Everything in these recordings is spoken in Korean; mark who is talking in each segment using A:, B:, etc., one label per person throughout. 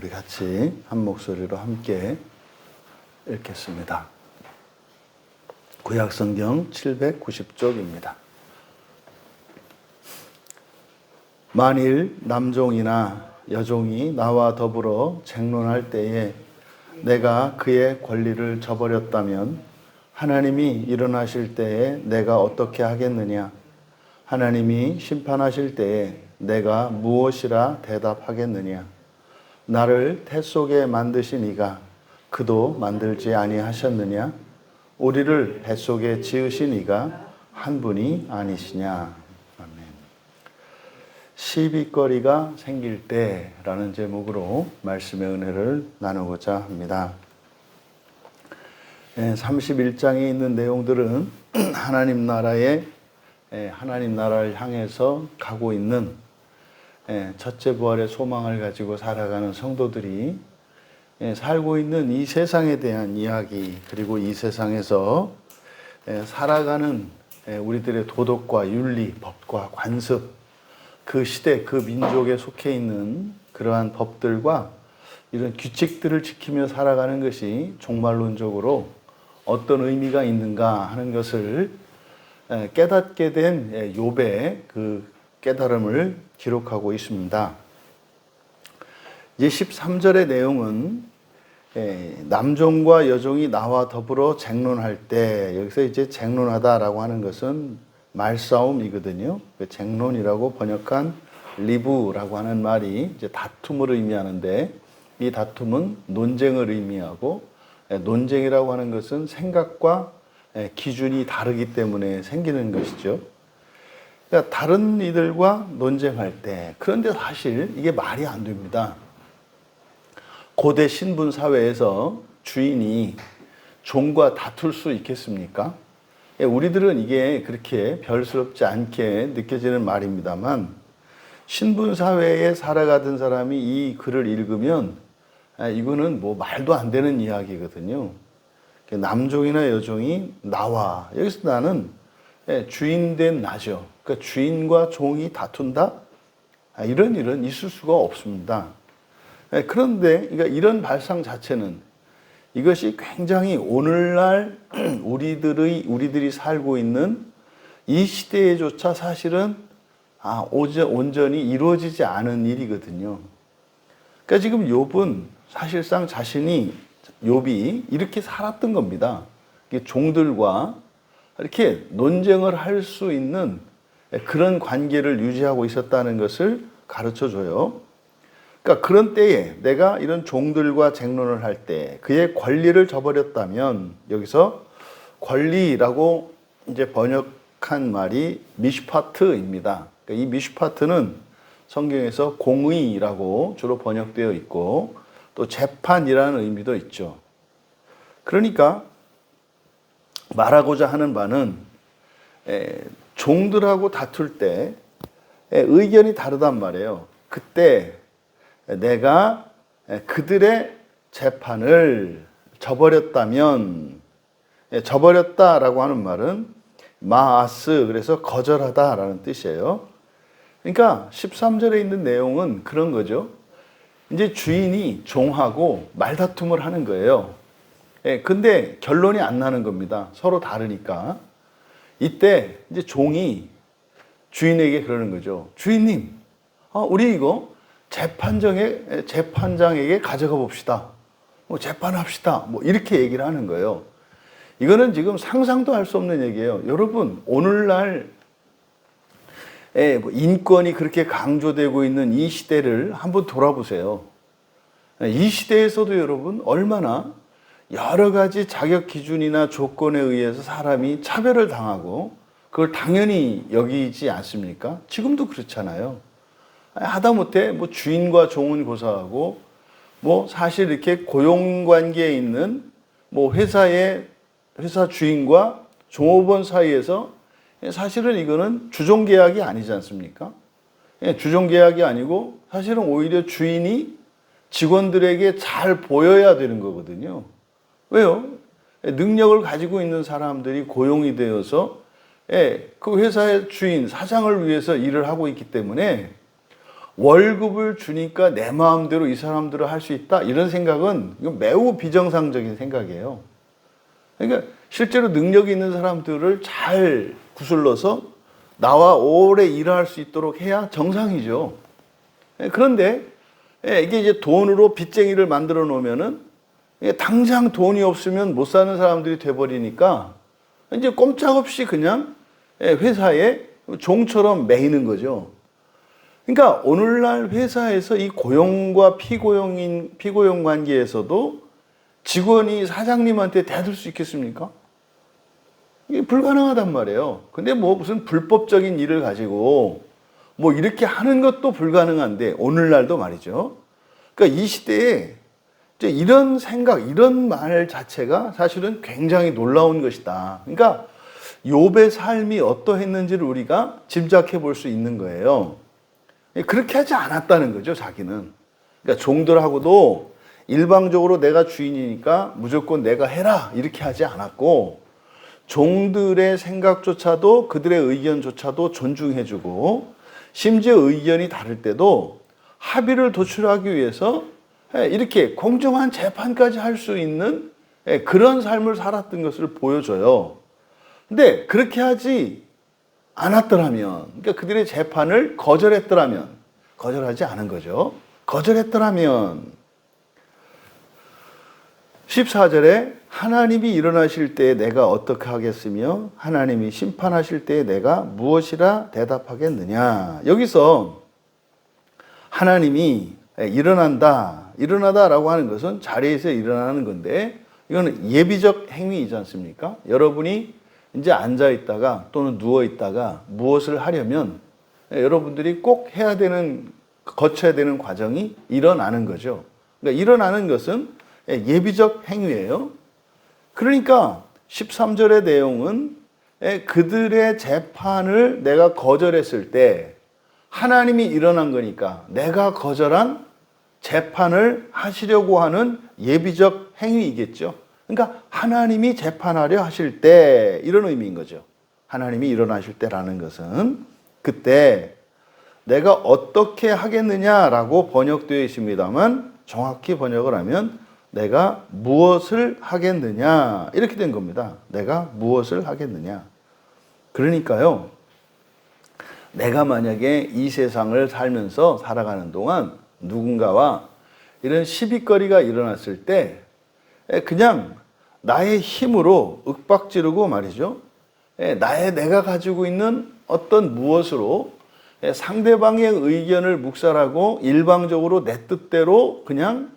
A: 우리 같이 한 목소리로 함께 읽겠습니다. 구약성경 790쪽입니다. 만일 남종이나 여종이 나와 더불어 쟁론할 때에 내가 그의 권리를 저버렸다면 하나님이 일어나실 때에 내가 어떻게 하겠느냐? 하나님이 심판하실 때에 내가 무엇이라 대답하겠느냐? 나를 태 속에 만드신 이가 그도 만들지 아니하셨느냐? 우리를 뱃속에 지으신 이가 한 분이 아니시냐? 아멘. 시비거리가 생길 때라는 제목으로 말씀의 은혜를 나누고자 합니다. 31장에 있는 내용들은 하나님 나라를 향해서 가고 있는 첫째 부활의 소망을 가지고 살아가는 성도들이 살고 있는 이 세상에 대한 이야기, 그리고 이 세상에서 살아가는 우리들의 도덕과 윤리, 법과 관습, 그 시대, 그 민족에 속해 있는 그러한 법들과 이런 규칙들을 지키며 살아가는 것이 종말론적으로 어떤 의미가 있는가 하는 것을 깨닫게 된 욥의 그 깨달음을 기록하고 있습니다. 이제 13절의 내용은 남종과 여종이 나와 더불어 쟁론할 때, 여기서 이제 쟁론하다라고 하는 것은 말싸움이거든요. 쟁론이라고 번역한 리브라고 하는 말이 이제 다툼을 의미하는데, 이 다툼은 논쟁을 의미하고, 논쟁이라고 하는 것은 생각과 기준이 다르기 때문에 생기는 것이죠. 그러니까 다른 이들과 논쟁할 때, 그런데 사실 이게 말이 안 됩니다. 고대 신분 사회에서 주인이 종과 다툴 수 있겠습니까? 우리들은 이게 그렇게 별스럽지 않게 느껴지는 말입니다만, 신분 사회에 살아가던 사람이 이 글을 읽으면 이거는 뭐 말도 안 되는 이야기거든요. 남종이나 여종이 나와, 여기서 나는 주인된 나죠. 그러니까 주인과 종이 다툰다? 이런 일은 있을 수가 없습니다. 그런데 그러니까 이런 발상 자체는 이것이 굉장히 오늘날 우리들이 살고 있는 이 시대에조차 사실은 온전히 이루어지지 않은 일이거든요. 그러니까 지금 욥은 사실상 욥이 이렇게 살았던 겁니다. 종들과 이렇게 논쟁을 할 수 있는 그런 관계를 유지하고 있었다는 것을 가르쳐 줘요. 그러니까 그런 때에 내가 이런 종들과 쟁론을 할 때 그의 권리를 저버렸다면, 여기서 권리라고 이제 번역한 말이 미슈파트입니다. 그러니까 이 미슈파트는 성경에서 공의라고 주로 번역되어 있고, 또 재판이라는 의미도 있죠. 그러니까 말하고자 하는 바는 종들하고 다툴 때 의견이 다르단 말이에요. 그때 내가 그들의 재판을 저버렸다면, 저버렸다라고 하는 말은 마아스, 그래서 거절하다라는 뜻이에요. 그러니까 13절에 있는 내용은 그런 거죠. 이제 주인이 종하고 말다툼을 하는 거예요. 근데 결론이 안 나는 겁니다. 서로 다르니까. 이때 이제 종이 주인에게 그러는 거죠. 주인님, 우리 이거 재판장에게 가져가 봅시다. 재판합시다. 이렇게 얘기를 하는 거예요. 이거는 지금 상상도 할 수 없는 얘기예요. 여러분, 오늘날 인권이 그렇게 강조되고 있는 이 시대를 한번 돌아보세요. 이 시대에서도 여러분 얼마나 여러 가지 자격 기준이나 조건에 의해서 사람이 차별을 당하고 그걸 당연히 여기지 않습니까? 지금도 그렇잖아요. 하다못해 주인과 종은 고사하고 사실 이렇게 고용 관계에 있는 회사 주인과 종업원 사이에서 사실은 이거는 주종 계약이 아니지 않습니까? 주종 계약이 아니고 사실은 오히려 주인이 직원들에게 잘 보여야 되는 거거든요. 왜요? 능력을 가지고 있는 사람들이 고용이 되어서 그 회사의 주인, 사장을 위해서 일을 하고 있기 때문에 월급을 주니까 내 마음대로 이 사람들을 할 수 있다, 이런 생각은 이거 매우 비정상적인 생각이에요. 그러니까 실제로 능력이 있는 사람들을 잘 구슬러서 나와 오래 일할 수 있도록 해야 정상이죠. 그런데 이게 이제 돈으로 빚쟁이를 만들어 놓으면은 당장 돈이 없으면 못 사는 사람들이 돼버리니까 이제 꼼짝없이 그냥 회사에 종처럼 매이는 거죠. 그러니까 오늘날 회사에서 이 고용과 피고용 관계에서도 직원이 사장님한테 대들 수 있겠습니까? 이게 불가능하단 말이에요. 근데 뭐 무슨 불법적인 일을 가지고 뭐 이렇게 하는 것도 불가능한데, 오늘날도 말이죠. 그러니까 이 시대에 이런 생각, 이런 말 자체가 사실은 굉장히 놀라운 것이다. 그러니까 욥의 삶이 어떠했는지를 우리가 짐작해 볼 수 있는 거예요. 그렇게 하지 않았다는 거죠, 자기는. 그러니까 종들하고도 일방적으로 내가 주인이니까 무조건 내가 해라, 이렇게 하지 않았고, 종들의 생각조차도, 그들의 의견조차도 존중해주고, 심지어 의견이 다를 때도 합의를 도출하기 위해서 이렇게 공정한 재판까지 할 수 있는 그런 삶을 살았던 것을 보여줘요. 근데 그렇게 하지 않았더라면, 그러니까 그들의 재판을 거절했더라면, 거절하지 않은 거죠. 거절했더라면 14절에 하나님이 일어나실 때에 내가 어떻게 하겠으며 하나님이 심판하실 때에 내가 무엇이라 대답하겠느냐. 여기서 하나님이 일어나다라고 하는 것은 자리에서 일어나는 건데, 이거는 예비적 행위이지 않습니까? 여러분이 이제 앉아 있다가 또는 누워 있다가 무엇을 하려면 여러분들이 꼭 거쳐야 되는 과정이 일어나는 거죠. 그러니까 일어나는 것은 예비적 행위예요. 그러니까 13절의 내용은 그들의 재판을 내가 거절했을 때 하나님이 일어난 거니까 내가 거절한 재판을 하시려고 하는 예비적 행위이겠죠. 그러니까 하나님이 재판하려 하실 때, 이런 의미인 거죠. 하나님이 일어나실 때라는 것은 그때 내가 어떻게 하겠느냐라고 번역되어 있습니다만, 정확히 번역을 하면 내가 무엇을 하겠느냐, 이렇게 된 겁니다. 내가 무엇을 하겠느냐. 그러니까요, 내가 만약에 이 세상을 살면서 살아가는 동안 누군가와 이런 시비거리가 일어났을 때 그냥 나의 힘으로 윽박지르고 말이죠, 내가 가지고 있는 어떤 무엇으로 상대방의 의견을 묵살하고 일방적으로 내 뜻대로 그냥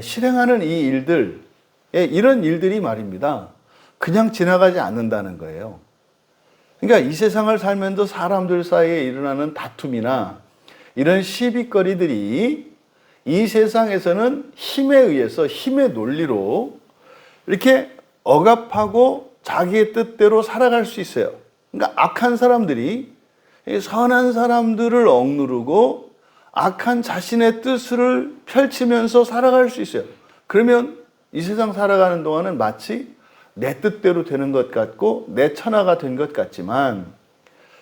A: 실행하는 이 일들, 이런 일들이 말입니다, 그냥 지나가지 않는다는 거예요. 그러니까 이 세상을 살면서 사람들 사이에 일어나는 다툼이나 이런 시비거리들이 이 세상에서는 힘에 의해서, 힘의 논리로 이렇게 억압하고 자기의 뜻대로 살아갈 수 있어요. 그러니까 악한 사람들이 선한 사람들을 억누르고 악한 자신의 뜻을 펼치면서 살아갈 수 있어요. 그러면 이 세상 살아가는 동안은 마치 내 뜻대로 되는 것 같고 내 천하가 된 것 같지만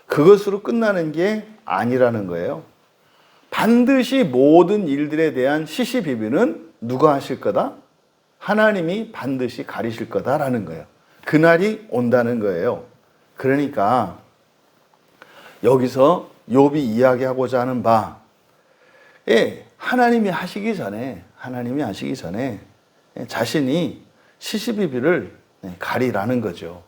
A: 그것으로 끝나는 게 아니라는 거예요. 반드시 모든 일들에 대한 시시비비는 누가 하실 거다? 하나님이 반드시 가리실 거다라는 거예요. 그날이 온다는 거예요. 그러니까 여기서 욥이 이야기하고자 하는 바, 하나님이 하시기 전에 자신이 시시비비를 가리라는 거죠.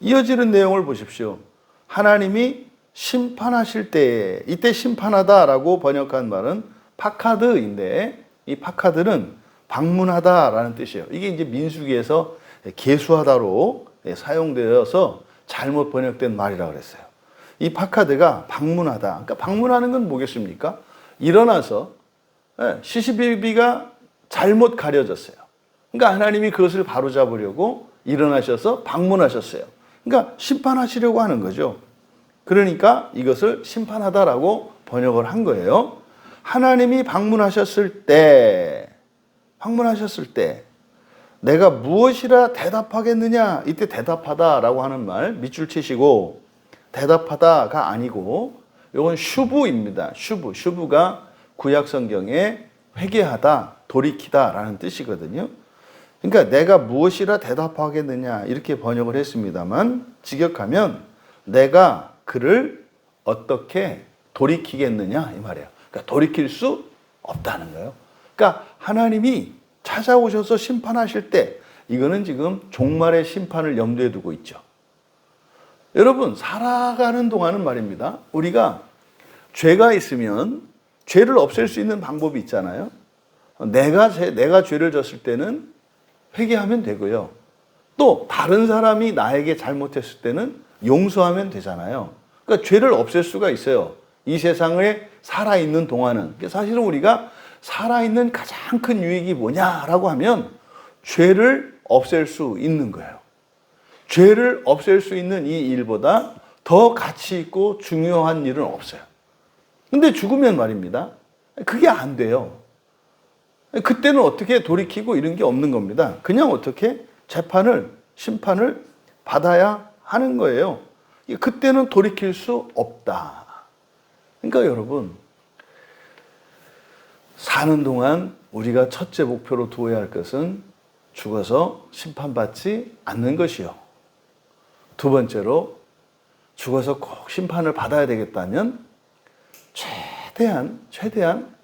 A: 이어지는 내용을 보십시오. 하나님이 심판하실 때, 이때 심판하다라고 번역한 말은 파카드인데, 이 파카드는 방문하다라는 뜻이에요. 이게 이제 민수기에서 계수하다로 사용되어서 잘못 번역된 말이라고 그랬어요. 이 파카드가 방문하다. 그러니까 방문하는 건 뭐겠습니까? 일어나서 시시비비가 잘못 가려졌어요. 그러니까 하나님이 그것을 바로잡으려고 일어나셔서 방문하셨어요. 그러니까 심판하시려고 하는 거죠. 그러니까 이것을 심판하다라고 번역을 한 거예요. 하나님이 방문하셨을 때 내가 무엇이라 대답하겠느냐. 이때 대답하다라고 하는 말 밑줄 치시고, 대답하다가 아니고 이건 슈브입니다. 슈브가 구약 성경에 회개하다, 돌이키다라는 뜻이거든요. 그러니까 내가 무엇이라 대답하겠느냐 이렇게 번역을 했습니다만 직역하면 내가 그를 어떻게 돌이키겠느냐 이 말이에요. 그러니까 돌이킬 수 없다는 거예요. 그러니까 하나님이 찾아오셔서 심판하실 때 이거는 지금 종말의 심판을 염두에 두고 있죠. 여러분 살아가는 동안은 말입니다. 우리가 죄가 있으면 죄를 없앨 수 있는 방법이 있잖아요. 내가 죄를 졌을 때는 회개하면 되고요. 또 다른 사람이 나에게 잘못했을 때는 용서하면 되잖아요. 그러니까 죄를 없앨 수가 있어요. 이 세상에 살아있는 동안은. 사실은 우리가 살아있는 가장 큰 유익이 뭐냐라고 하면 죄를 없앨 수 있는 거예요. 죄를 없앨 수 있는 이 일보다 더 가치 있고 중요한 일은 없어요. 근데 죽으면 말입니다. 그게 안 돼요. 그때는 어떻게 돌이키고 이런 게 없는 겁니다. 그냥 어떻게 심판을 받아야 하는 거예요. 그때는 돌이킬 수 없다. 그러니까 여러분, 사는 동안 우리가 첫째 목표로 두어야 할 것은 죽어서 심판받지 않는 것이요. 두 번째로 죽어서 꼭 심판을 받아야 되겠다면 최대한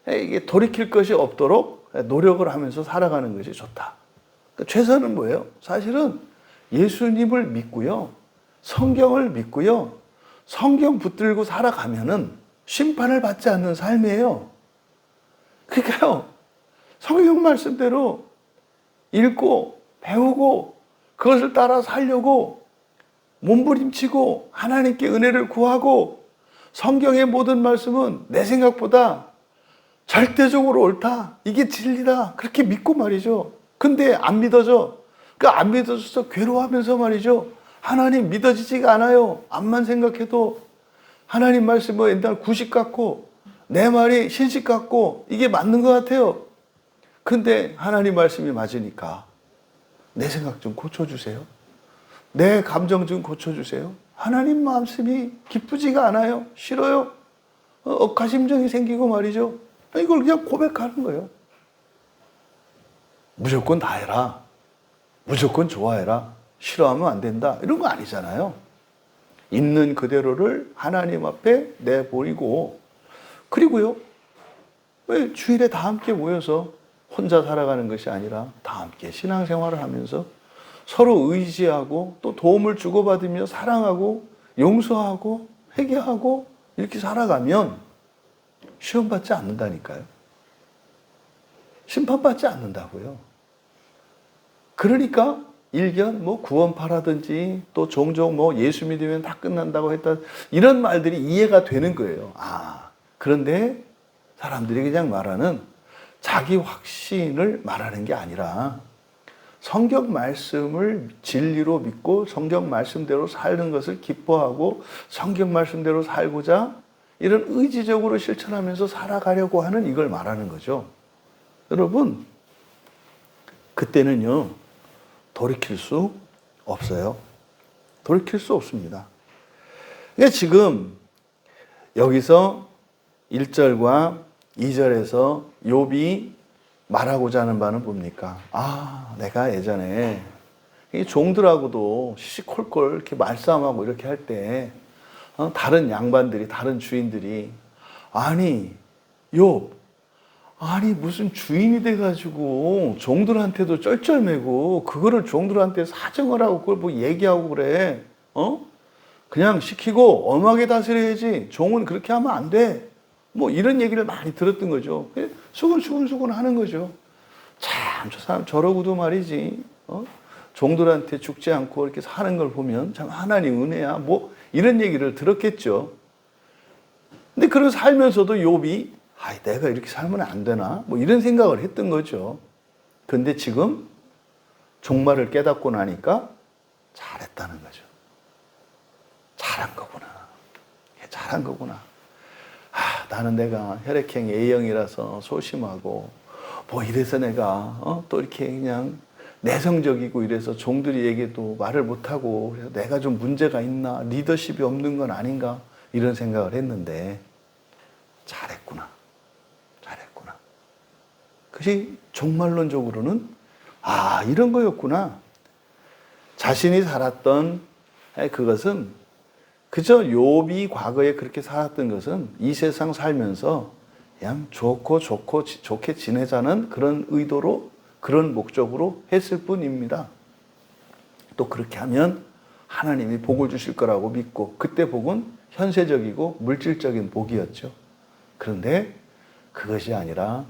A: 이게 돌이킬 것이 없도록 노력을 하면서 살아가는 것이 좋다. 그러니까 최선은 뭐예요? 사실은 예수님을 믿고요. 성경을 믿고요. 성경 붙들고 살아가면은 심판을 받지 않는 삶이에요. 그러니까요. 성경 말씀대로 읽고 배우고 그것을 따라 살려고 몸부림치고 하나님께 은혜를 구하고 성경의 모든 말씀은 내 생각보다 절대적으로 옳다. 이게 진리다. 그렇게 믿고 말이죠. 근데 안 믿어져. 그러니까 안 믿어져서 괴로워하면서 말이죠. 하나님 믿어지지가 않아요. 암만 생각해도 하나님 말씀은 옛날 구식 같고 내 말이 신식 같고 이게 맞는 것 같아요. 근데 하나님 말씀이 맞으니까 내 생각 좀 고쳐주세요. 내 감정 좀 고쳐주세요. 하나님 말씀이 기쁘지가 않아요. 싫어요. 억하심정이 생기고 말이죠. 이걸 그냥 고백하는 거예요. 무조건 다 해라. 무조건 좋아해라. 싫어하면 안 된다. 이런 거 아니잖아요. 있는 그대로를 하나님 앞에 내보이고 그리고요. 왜 주일에 다 함께 모여서 혼자 살아가는 것이 아니라 다 함께 신앙생활을 하면서 서로 의지하고 또 도움을 주고받으며 사랑하고 용서하고 회개하고 이렇게 살아가면 시험받지 않는다니까요. 심판받지 않는다고요. 그러니까 일견 구원파라든지 또 종종 예수 믿으면 다 끝난다고 했다 이런 말들이 이해가 되는 거예요. 그런데 사람들이 그냥 말하는 자기 확신을 말하는 게 아니라 성경 말씀을 진리로 믿고 성경 말씀대로 사는 것을 기뻐하고 성경 말씀대로 살고자 이런 의지적으로 실천하면서 살아가려고 하는 이걸 말하는 거죠. 여러분, 그때는요, 돌이킬 수 없어요. 돌이킬 수 없습니다. 그러니까 지금 여기서 1절과 2절에서 욥이 말하고자 하는 바는 뭡니까? 내가 예전에 이 종들하고도 시시콜콜 이렇게 말싸움하고 이렇게 할 때 다른 양반들이 다른 주인들이 욥 무슨 주인이 돼가지고 종들한테도 쩔쩔매고 그거를 종들한테 사정을 하고 그걸 얘기하고 그래. 그냥 시키고 엄하게 다스려야지. 종은 그렇게 하면 안 돼. 이런 얘기를 많이 들었던 거죠. 수근수근 하는 거죠. 참, 저 사람 저러고도 말이지. 종들한테 죽지 않고 이렇게 사는 걸 보면 참 하나님 은혜야. 이런 얘기를 들었겠죠. 근데 그런 살면서도 욥이 내가 이렇게 살면 안 되나? 이런 생각을 했던 거죠. 근데 지금 종말을 깨닫고 나니까 잘했다는 거죠. 잘한 거구나. 나는 내가 혈액형 A형이라서 소심하고 이래서 내가 또 이렇게 그냥 내성적이고 이래서 종들이 얘기도 말을 못하고 그래서 내가 좀 문제가 있나 리더십이 없는 건 아닌가 이런 생각을 했는데 잘했구나. 그것이 종말론적으로는 이런 거였구나. 자신이 살았던 그것은 그저 욥이 과거에 그렇게 살았던 것은 이 세상 살면서 그냥 좋게 지내자는 그런 의도로, 그런 목적으로 했을 뿐입니다. 또 그렇게 하면 하나님이 복을 주실 거라고 믿고, 그때 복은 현세적이고 물질적인 복이었죠. 그런데 그것이 아니라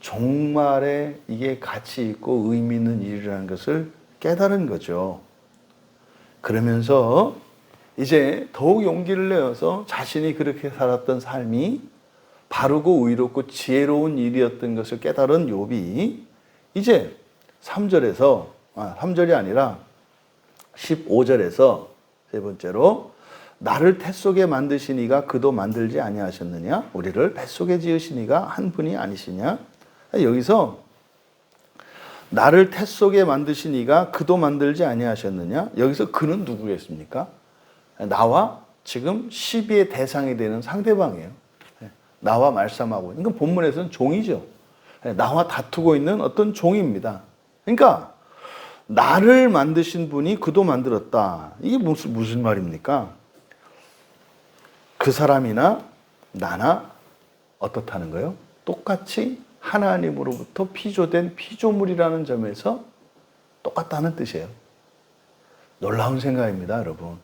A: 종말에 이게 가치 있고 의미 있는 일이라는 것을 깨달은 거죠. 그러면서 이제 더욱 용기를 내어서 자신이 그렇게 살았던 삶이 바르고 의롭고 지혜로운 일이었던 것을 깨달은 욥이 이제 3절이 아니라 15절에서 세 번째로, 나를 태 속에 만드신 이가 그도 만들지 아니하셨느냐? 우리를 뱃속에 지으신 이가 한 분이 아니시냐? 여기서 나를 태 속에 만드신 이가 그도 만들지 아니하셨느냐? 여기서 그는 누구겠습니까? 나와 지금 시비의 대상이 되는 상대방이에요. 나와 말싸움하고, 이건 본문에서는 종이죠. 나와 다투고 있는 어떤 종입니다. 그러니까 나를 만드신 분이 그도 만들었다. 이게 무슨 말입니까? 그 사람이나 나나 어떻다는 거예요? 똑같이 하나님으로부터 피조된 피조물이라는 점에서 똑같다는 뜻이에요. 놀라운 생각입니다, 여러분.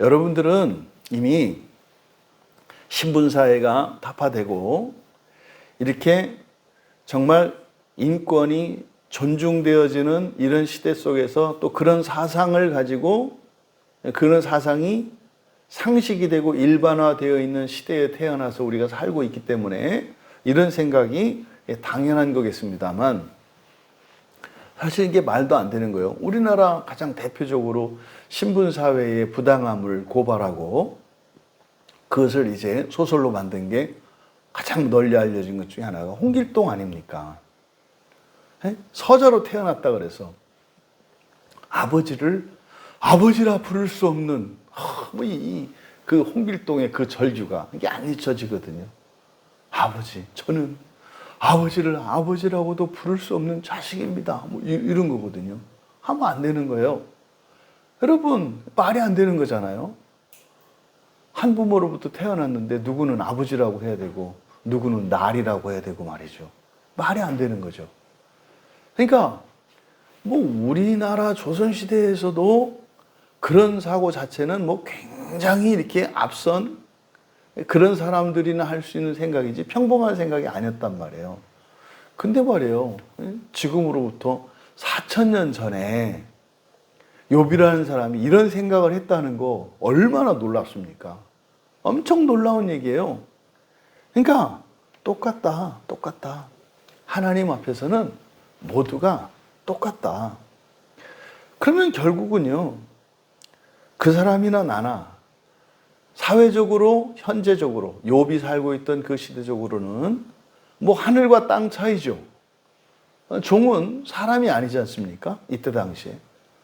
A: 여러분들은 이미 신분사회가 타파되고 이렇게 정말 인권이 존중되어지는 이런 시대 속에서 또 그런 사상을 가지고 그런 사상이 상식이 되고 일반화되어 있는 시대에 태어나서 우리가 살고 있기 때문에 이런 생각이 당연한 거겠습니다만, 사실 이게 말도 안 되는 거예요. 우리나라 가장 대표적으로 신분사회의 부당함을 고발하고 그것을 이제 소설로 만든 게 가장 널리 알려진 것 중에 하나가 홍길동 아닙니까? 서자로 태어났다 그래서 아버지를 아버지라 부를 수 없는 그 홍길동의 그 절규가 이게 안 잊혀지거든요. 아버지, 저는 아버지를 아버지라고도 부를 수 없는 자식입니다. 이런 거거든요. 하면 안 되는 거예요. 여러분, 말이 안 되는 거잖아요. 한 부모로부터 태어났는데 누구는 아버지라고 해야 되고 누구는 날이라고 해야 되고 말이죠. 말이 안 되는 거죠. 그러니까 우리나라 조선시대에서도 그런 사고 자체는 굉장히 이렇게 앞선 그런 사람들이나 할 수 있는 생각이지 평범한 생각이 아니었단 말이에요. 근데 말이에요, 지금으로부터 4,000년 전에 욥이라는 사람이 이런 생각을 했다는 거 얼마나 놀랍습니까? 엄청 놀라운 얘기예요. 그러니까 똑같다. 하나님 앞에서는 모두가 똑같다. 그러면 결국은요, 그 사람이나 나나 사회적으로 현재적으로 욥이 살고 있던 그 시대적으로는 하늘과 땅 차이죠. 종은 사람이 아니지 않습니까? 이때 당시에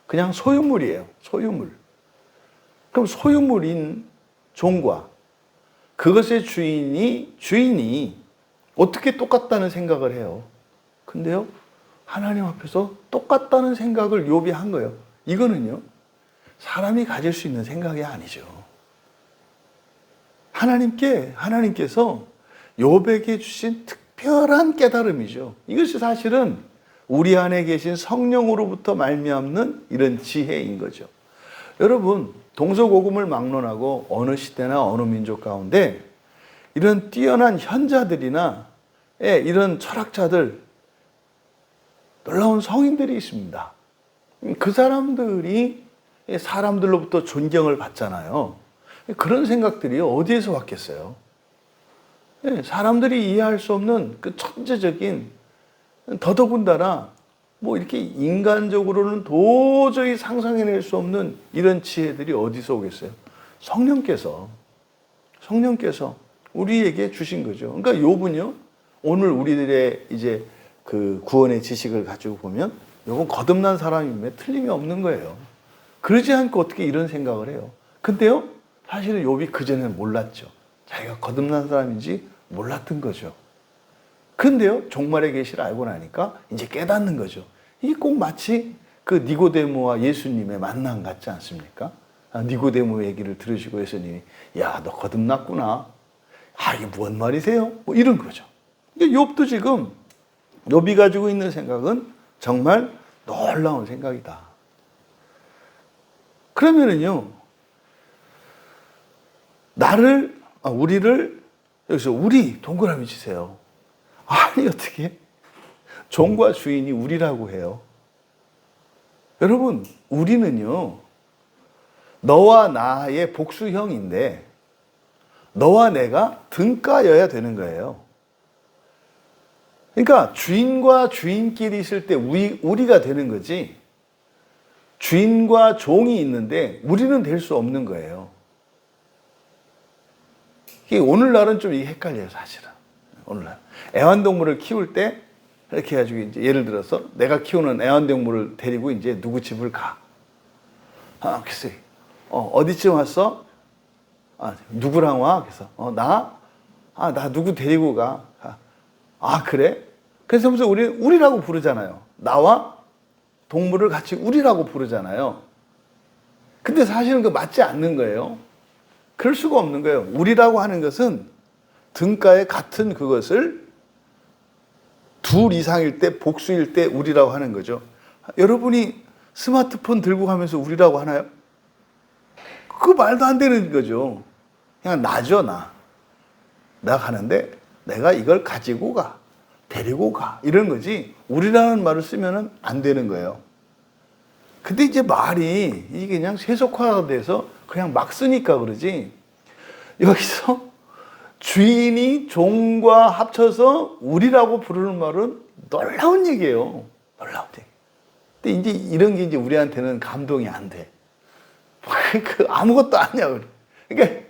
A: 그냥 소유물이에요. 소유물. 그럼 소유물인 종과 그것의 주인이 어떻게 똑같다는 생각을 해요? 근데요, 하나님 앞에서 똑같다는 생각을 욥이 한 거예요. 이거는요, 사람이 가질 수 있는 생각이 아니죠. 하나님께서 욥에게 주신 특별한 깨달음이죠. 이것이 사실은 우리 안에 계신 성령으로부터 말미암는 이런 지혜인 거죠. 여러분, 동서고금을 막론하고 어느 시대나 어느 민족 가운데 이런 뛰어난 현자들이나 이런 철학자들, 놀라운 성인들이 있습니다. 그 사람들이 사람들로부터 존경을 받잖아요. 그런 생각들이 어디에서 왔겠어요? 사람들이 이해할 수 없는 그 천재적인, 더더군다나 이렇게 인간적으로는 도저히 상상해낼 수 없는 이런 지혜들이 어디서 오겠어요? 성령께서 우리에게 주신 거죠. 그러니까 욥은요, 오늘 우리들의 이제 그 구원의 지식을 가지고 보면 욥은 거듭난 사람임에 틀림이 없는 거예요. 그러지 않고 어떻게 이런 생각을 해요? 근데요, 사실은 욥이 그전에는 몰랐죠. 자기가 거듭난 사람인지 몰랐던 거죠. 근데요, 종말의 계시를 알고 나니까 이제 깨닫는 거죠. 이게 꼭 마치 그 니고데모와 예수님의 만남 같지 않습니까? 니고데모 얘기를 들으시고 예수님이, 야, 너 거듭났구나. 이게 뭔 말이세요? 뭐 이런 거죠. 욥도 지금, 욥이 가지고 있는 생각은 정말 놀라운 생각이다. 그러면은요, 우리를, 여기서 우리 동그라미 치세요. 아니, 어떻게 종과 주인이 우리라고 해요? 여러분, 우리는요, 너와 나의 복수형인데 너와 내가 등가여야 되는 거예요. 그러니까 주인과 주인끼리 있을 때 우리가 되는 거지, 주인과 종이 있는데 우리는 될 수 없는 거예요. 이게 오늘날은 좀 이게 헷갈려요, 사실은. 오늘날 애완동물을 키울 때 이렇게 해가지고 이제 예를 들어서 내가 키우는 애완동물을 데리고 이제 누구 집을 가. 글쎄, 어디쯤 왔어? 누구랑 와? 그래서 나 누구 데리고 가. 그래? 그래서 무슨 우리라고 부르잖아요. 나와 동물을 같이 우리라고 부르잖아요. 근데 사실은 그 맞지 않는 거예요. 그럴 수가 없는 거예요. 우리라고 하는 것은 등가에 같은 그것을 둘 이상일 때, 복수일 때 우리라고 하는 거죠. 여러분이 스마트폰 들고 가면서 우리라고 하나요? 그거 말도 안 되는 거죠. 그냥 나죠, 나. 내가 가는데 내가 이걸 가지고 가, 데리고 가, 이런 거지 우리라는 말을 쓰면 안 되는 거예요. 근데 이제 말이 이게 그냥 세속화돼서 그냥 막 쓰니까 그러지, 여기서 주인이 종과 합쳐서 우리라고 부르는 말은 놀라운 얘기예요. 놀라운 얘기. 근데 이제 이런 게 이제 우리한테는 감동이 안 돼. 아무것도 아니야. 그러니까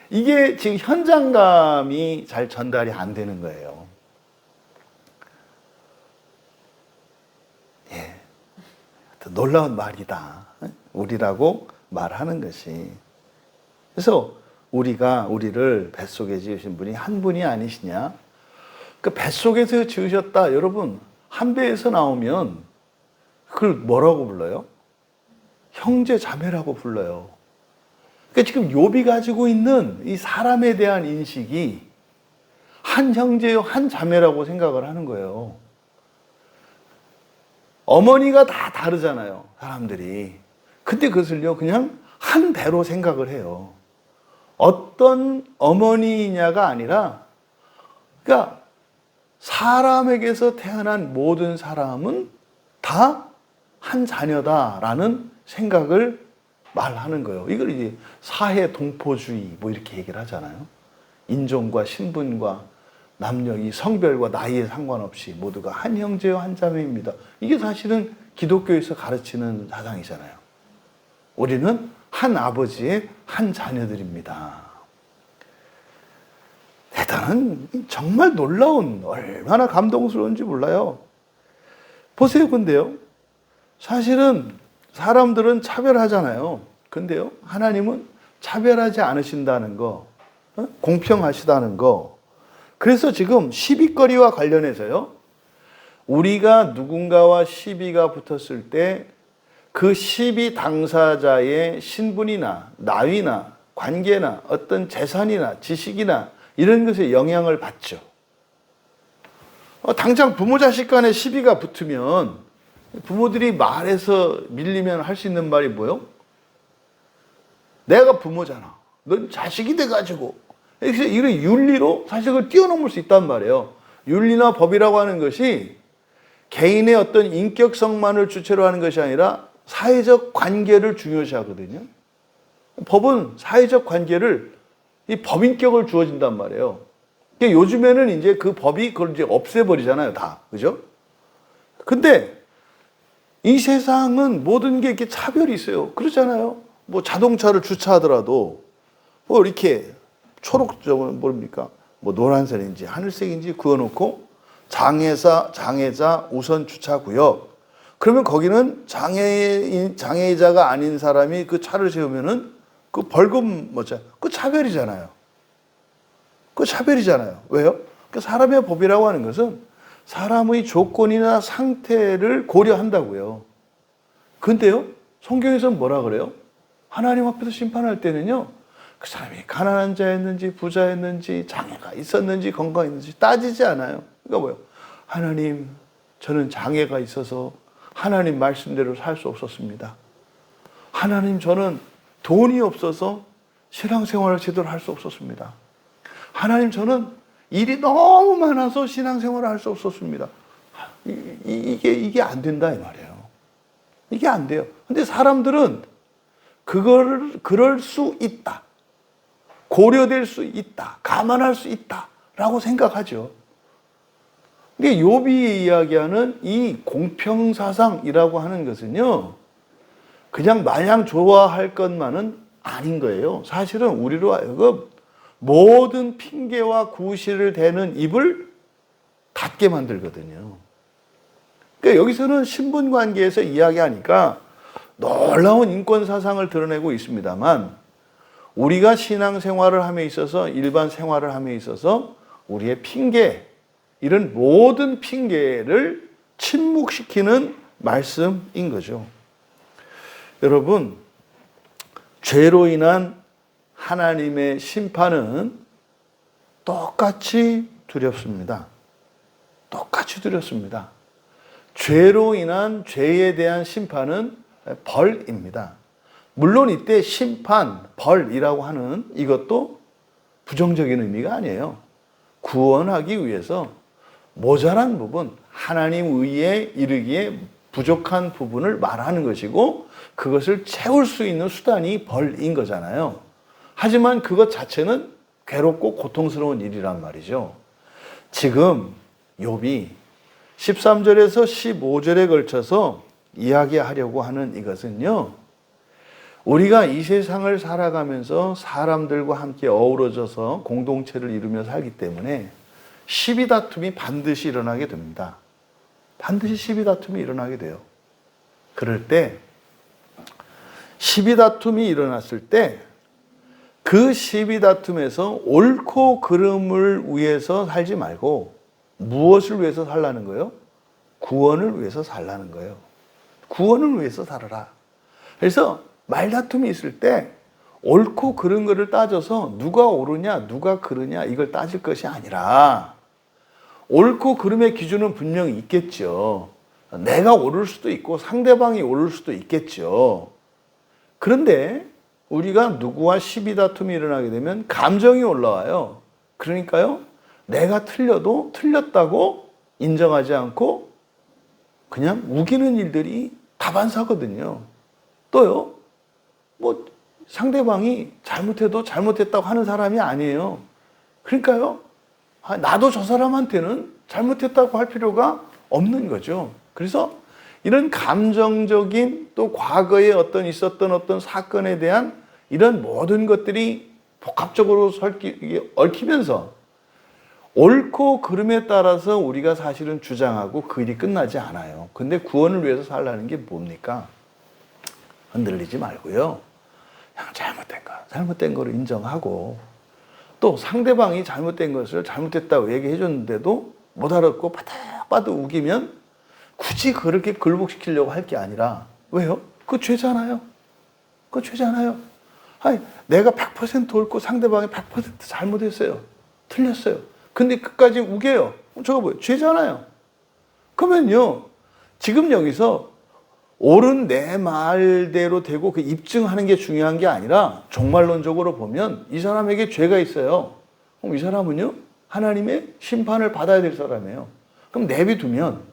A: 이게 지금 현장감이 잘 전달이 안 되는 거예요. 예. 놀라운 말이다. 우리라고 말하는 것이. 그래서 우리를 뱃속에 지으신 분이 한 분이 아니시냐? 그 뱃속에서 지으셨다. 여러분, 한 배에서 나오면 그걸 뭐라고 불러요? 형제 자매라고 불러요. 그러니까 지금 욥이 가지고 있는 이 사람에 대한 인식이 한 형제요, 한 자매라고 생각을 하는 거예요. 어머니가 다 다르잖아요, 사람들이. 근데 그것을요, 그냥 한 배로 생각을 해요. 어떤 어머니냐가 아니라, 그러니까 사람에게서 태어난 모든 사람은 다 한 자녀다라는 생각을 말하는 거예요. 이걸 이제 사회 동포주의 뭐 이렇게 얘기를 하잖아요. 인종과 신분과 남녀, 이 성별과 나이에 상관없이 모두가 한 형제요, 한 자매입니다. 이게 사실은 기독교에서 가르치는 사상이잖아요. 우리는 한 아버지의 한 자녀들입니다. 대단한, 정말 놀라운, 얼마나 감동스러운지 몰라요. 보세요, 근데요. 사실은 사람들은 차별하잖아요. 근데요, 하나님은 차별하지 않으신다는 거, 공평하시다는 거. 그래서 지금 시비거리와 관련해서요, 우리가 누군가와 시비가 붙었을 때 그 시비 당사자의 신분이나 나이나 관계나 어떤 재산이나 지식이나 이런 것에 영향을 받죠. 당장 부모 자식 간에 시비가 붙으면 부모들이 말해서 밀리면 할 수 있는 말이 뭐예요? 내가 부모잖아. 넌 자식이 돼가지고. 그래서 이런 윤리로 사실 그걸 뛰어넘을 수 있단 말이에요. 윤리나 법이라고 하는 것이 개인의 어떤 인격성만을 주체로 하는 것이 아니라 사회적 관계를 중요시하거든요. 법은 사회적 관계를, 이 법인격을 주어진단 말이에요. 그러니까 요즘에는 이제 그 법이 그걸 이제 없애버리잖아요, 다. 그죠? 근데 이 세상은 모든 게 이렇게 차별이 있어요. 그렇잖아요. 뭐 자동차를 주차하더라도 뭐 이렇게 초록, 뭡니까? 뭐 노란색인지 하늘색인지 그어놓고 장애자 우선 주차 구역. 그러면 거기는 장애자가 아닌 사람이 그 차를 세우면은 그 벌금 그 차별이잖아요. 그 차별이잖아요. 왜요? 그러니까 사람의 법이라고 하는 것은 사람의 조건이나 상태를 고려한다고요. 근데요, 성경에서는 뭐라 그래요? 하나님 앞에서 심판할 때는요, 그 사람이 가난한 자였는지 부자였는지 장애가 있었는지 건강했는지 따지지 않아요. 그러니까 뭐예요? 하나님, 저는 장애가 있어서 하나님 말씀대로 살 수 없었습니다. 하나님, 저는 돈이 없어서 신앙생활을 제대로 할 수 없었습니다. 하나님, 저는 일이 너무 많아서 신앙생활을 할 수 없었습니다. 이게 안 된다 이 말이에요. 이게 안 돼요. 근데 사람들은 그럴 수 있다, 고려될 수 있다, 감안할 수 있다라고 생각하죠. 근데 욥이 이야기하는 이 공평사상이라고 하는 것은요, 그냥 마냥 좋아할 것만은 아닌 거예요. 사실은 우리로 하여금 모든 핑계와 구실을 대는 입을 닫게 만들거든요. 그러니까 여기서는 신분관계에서 이야기하니까 놀라운 인권사상을 드러내고 있습니다만, 우리가 신앙생활을 함에 있어서, 일반 생활을 함에 있어서 우리의 핑계, 이런 모든 핑계를 침묵시키는 말씀인 거죠. 여러분, 죄로 인한 하나님의 심판은 똑같이 두렵습니다. 똑같이 두렵습니다. 죄로 인한 죄에 대한 심판은 벌입니다. 물론 이때 심판, 벌이라고 하는 이것도 부정적인 의미가 아니에요. 구원하기 위해서 모자란 부분, 하나님 의에 이르기에 부족한 부분을 말하는 것이고, 그것을 채울 수 있는 수단이 벌인 거잖아요. 하지만 그것 자체는 괴롭고 고통스러운 일이란 말이죠. 지금 욥이 13절에서 15절에 걸쳐서 이야기하려고 하는 이것은요, 우리가 이 세상을 살아가면서 사람들과 함께 어우러져서 공동체를 이루며 살기 때문에 시비 다툼이 반드시 일어나게 됩니다. 반드시 시비 다툼이 일어나게 돼요. 그럴 때 시비 다툼이 일어났을 때 그 시비 다툼에서 옳고 그름을 위해서 살지 말고 무엇을 위해서 살라는 거예요? 구원을 위해서 살라는 거예요. 구원을 위해서 살아라. 그래서 말다툼이 있을 때 옳고 그른 거를 따져서 누가 옳으냐 누가 그르냐 이걸 따질 것이 아니라, 옳고 그름의 기준은 분명히 있겠죠. 내가 옳을 수도 있고 상대방이 옳을 수도 있겠죠. 그런데 우리가 누구와 시비 다툼이 일어나게 되면 감정이 올라와요. 그러니까요, 내가 틀려도 틀렸다고 인정하지 않고 그냥 우기는 일들이 다반사거든요. 또요, 뭐 상대방이 잘못해도 잘못했다고 하는 사람이 아니에요. 그러니까요, 나도 저 사람한테는 잘못했다고 할 필요가 없는 거죠. 그래서 이런 감정적인, 또 과거에 있었던 어떤 사건에 대한 이런 모든 것들이 복합적으로 얽히면서 옳고 그름에 따라서 우리가 사실은 주장하고 그 일이 끝나지 않아요. 근데 구원을 위해서 살라는 게 뭡니까? 흔들리지 말고요, 그냥 잘못된 거를 인정하고, 또 상대방이 잘못된 것을 잘못됐다고 얘기해 줬는데도 못 알아듣고 바닥바닥 우기면 굳이 그렇게 굴복시키려고 할 게 아니라, 왜요? 그거 죄잖아요. 그거 죄잖아요. 아니, 내가 100% 옳고 상대방이 100% 잘못했어요. 틀렸어요. 근데 끝까지 우겨요. 저거 뭐예요? 죄잖아요. 그러면요, 지금 여기서 옳은 내 말대로 되고 그 입증하는 게 중요한 게 아니라, 종말론적으로 보면 이 사람에게 죄가 있어요. 그럼 이 사람은요, 하나님의 심판을 받아야 될 사람이에요. 그럼 내비두면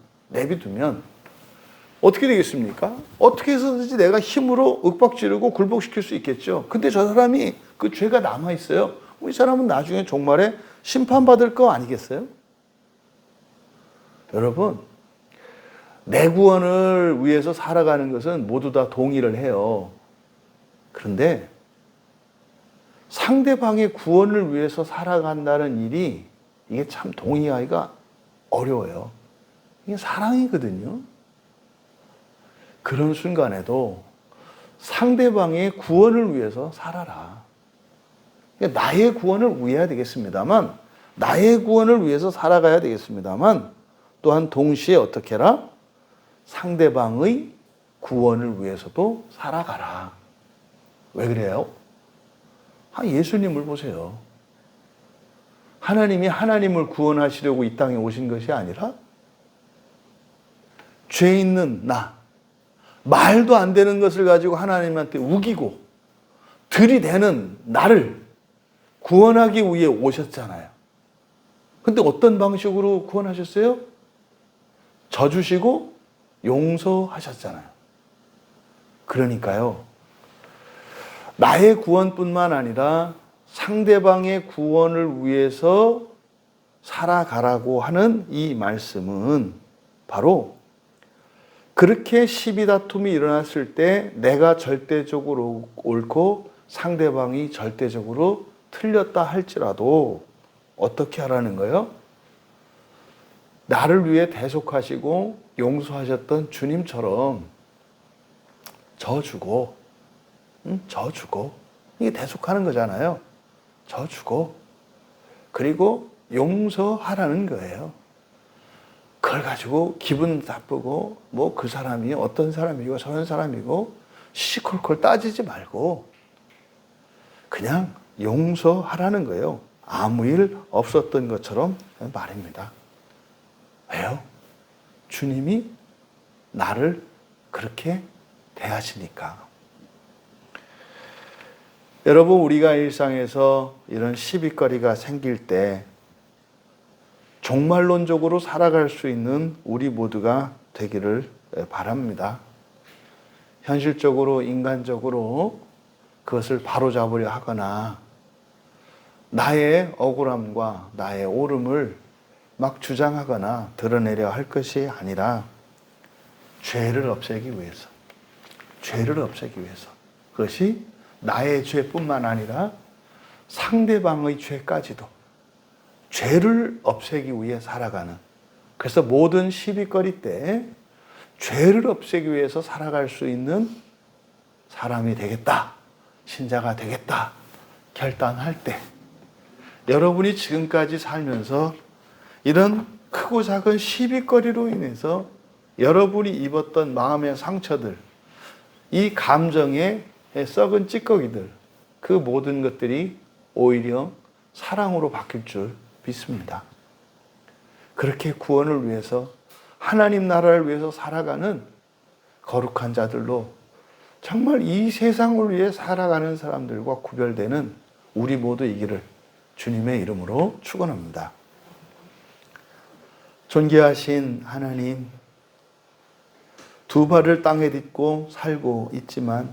A: 어떻게 되겠습니까? 어떻게 해서든지 내가 힘으로 윽박지르고 굴복시킬 수 있겠죠. 근데 저 사람이 그 죄가 남아있어요. 이 사람은 나중에 종말에 심판받을 거 아니겠어요? 여러분, 내 구원을 위해서 살아가는 것은 모두 다 동의를 해요. 그런데 상대방의 구원을 위해서 살아간다는 일이, 이게 참 동의하기가 어려워요. 이게 사랑이거든요. 그런 순간에도 상대방의 구원을 위해서 살아라. 나의 구원을 위해야 되겠습니다만, 나의 구원을 위해서 살아가야 되겠습니다만 또한 동시에 어떻게 해라? 상대방의 구원을 위해서도 살아가라. 왜 그래요? 예수님을 보세요. 하나님이 하나님을 구원하시려고 이 땅에 오신 것이 아니라 죄 있는 나, 말도 안 되는 것을 가지고 하나님한테 우기고 들이대는 나를 구원하기 위해 오셨잖아요. 근데 어떤 방식으로 구원하셨어요? 져주시고 용서하셨잖아요. 그러니까요, 나의 구원뿐만 아니라 상대방의 구원을 위해서 살아가라고 하는 이 말씀은 바로 그렇게 시비 다툼이 일어났을 때 내가 절대적으로 옳고 상대방이 절대적으로 틀렸다 할지라도 어떻게 하라는 거예요? 나를 위해 대속하시고 용서하셨던 주님처럼 져주고, 져주고, 이게 대속하는 거잖아요. 져주고, 그리고 용서하라는 거예요. 그걸 가지고 기분 나쁘고 뭐 그 사람이 어떤 사람이고 저런 사람이고 시시콜콜 따지지 말고 그냥 용서하라는 거예요. 아무 일 없었던 것처럼 말입니다. 왜요? 주님이 나를 그렇게 대하시니까. 여러분, 우리가 일상에서 이런 시비거리가 생길 때 종말론적으로 살아갈 수 있는 우리 모두가 되기를 바랍니다. 현실적으로, 인간적으로 그것을 바로잡으려 하거나 나의 억울함과 나의 옳음을 막 주장하거나 드러내려 할 것이 아니라 죄를 없애기 위해서, 죄를 없애기 위해서, 그것이 나의 죄뿐만 아니라 상대방의 죄까지도 죄를 없애기 위해 살아가는, 그래서 모든 시비거리 때 죄를 없애기 위해서 살아갈 수 있는 사람이 되겠다, 신자가 되겠다 결단할 때, 여러분이 지금까지 살면서 이런 크고 작은 시비거리로 인해서 여러분이 입었던 마음의 상처들, 이 감정의 썩은 찌꺼기들, 그 모든 것들이 오히려 사랑으로 바뀔 줄 믿습니다. 그렇게 구원을 위해서, 하나님 나라를 위해서 살아가는 거룩한 자들로, 정말 이 세상을 위해 살아가는 사람들과 구별되는 우리 모두이기를 주님의 이름으로 축원합니다. 존귀하신 하나님, 두 발을 땅에 딛고 살고 있지만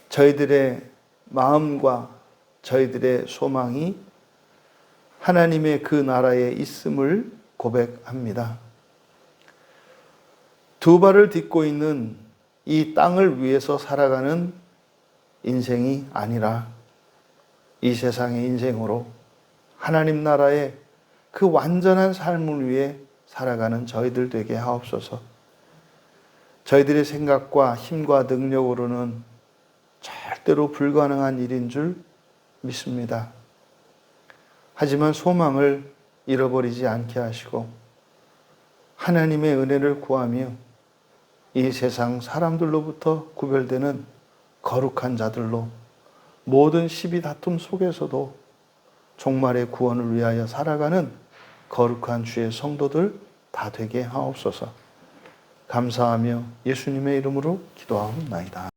A: 저희들의 마음과 저희들의 소망이 하나님의 그 나라에 있음을 고백합니다. 두 발을 딛고 있는 이 땅을 위해서 살아가는 인생이 아니라 이 세상의 인생으로 하나님 나라의 그 완전한 삶을 위해 살아가는 저희들 되게 하옵소서. 저희들의 생각과 힘과 능력으로는 절대로 불가능한 일인 줄 믿습니다. 하지만 소망을 잃어버리지 않게 하시고 하나님의 은혜를 구하며 이 세상 사람들로부터 구별되는 거룩한 자들로 모든 시비 다툼 속에서도 종말의 구원을 위하여 살아가는 거룩한 주의 성도들 다 되게 하옵소서. 감사하며 예수님의 이름으로 기도하옵나이다.